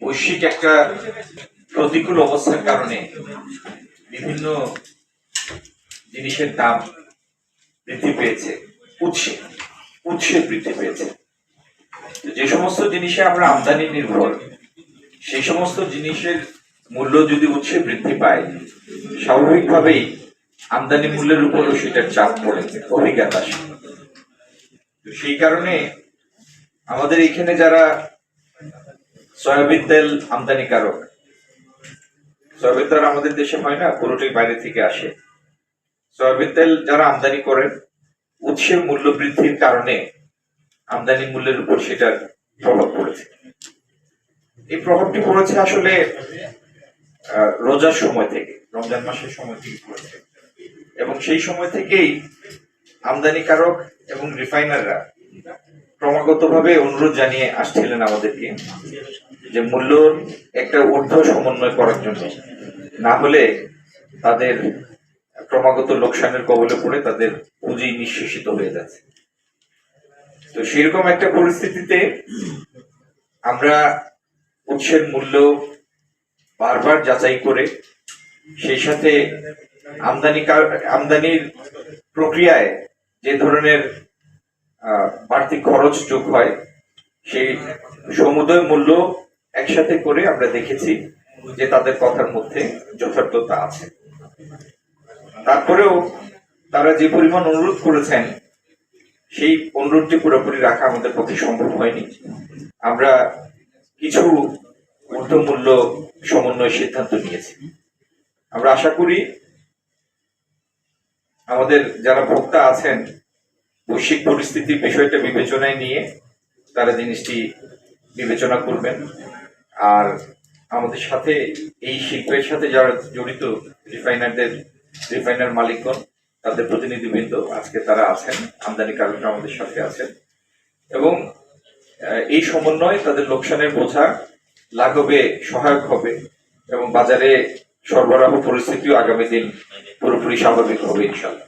বৈশ্বিক একটা প্রতিকূল অবস্থার কারণে বিভিন্ন জিনিসের দাম বৃদ্ধি পেয়েছে, উৎসে বৃদ্ধি পেয়েছে। যে সমস্ত জিনিসে আমরা আমদানি নির্ভর, সেই সমস্ত জিনিসের মূল্য যদি উৎসে বৃদ্ধি পায়, স্বাভাবিকভাবেই আমদানি মূল্যের উপরও সেটার চাপ পড়ে, অভিজ্ঞতা। সেই কারণে আমাদের এখানে যারা সয়াবিন তেল আমদানিকারক, সয়াবিন তেল আমাদের দেশে হয় না, পুরোটাই বাইরে থেকে আসে। সয়াবিন তেল যারা আমদানি করেন, উৎসের মূল্য বৃদ্ধির কারণে আমদানি মূল্যের উপর সেটার প্রভাব পড়েছে। এই প্রভাবটি পড়েছে আসলে রোজার সময় থেকে, রমজান মাসের সময় থেকে পড়েছে, এবং সেই সময় থেকেই আমদানিকারক এবং রিফাইনাররা ক্রমাগতভাবে অনুরোধ জানিয়ে আসছিলেন আমাদেরকে যে মূল্য একটা ঊর্ধ্ব সমন্বয় করার জন্য, না হলে তাদের ক্রমাগত লোকসানের কবলে পড়ে তাদের পুঁজি নিঃশেষিত হয়ে যাচ্ছে। তো সেরকম একটা পরিস্থিতিতে আমরা উৎসের মূল্য বারবার যাচাই করে, সেই সাথে আমদানির প্রক্রিয়ায় যে ধরনের বাড়তি খরচ যোগ হয়, সেই সমুদয় মূল্য একসাথে করে আমরা দেখেছি যে তাদের কথার মধ্যে যথার্থতা আছে। তারপরেও তারা যে পরিমাণ অনুরোধ করেছেন, সেই অনুরোধটি পুরোপুরি রাখা আমাদের পক্ষে সম্ভব হয়নি। আমরা কিছু ঊর্ধ্বমূল্য সমন্বয় সিদ্ধান্ত নিয়েছি। আমরা আশা করি আমাদের যারা ভোক্তা আছেন, বৈশ্বিক পরিস্থিতির বিষয়টা বিবেচনায় নিয়ে তারা জিনিসটি বিবেচনা করবেন। আর আমাদের সাথে এই শিল্পের সাথে যারা জড়িত, রিফাইনার মালিকগণ, তাদের প্রতিনিধিবৃন্দ আজকে তারা আছেন, আমদানিকারকরা আমাদের সাথে আছেন, এবং এই সমন্বয় তাদের লোকসানের বোঝা লাঘবে সহায়ক হবে, এবং বাজারে সরবরাহ পরিস্থিতিও আগামী দিন পুরোপুরি স্বাভাবিক হবে ইনশাআল্লাহ।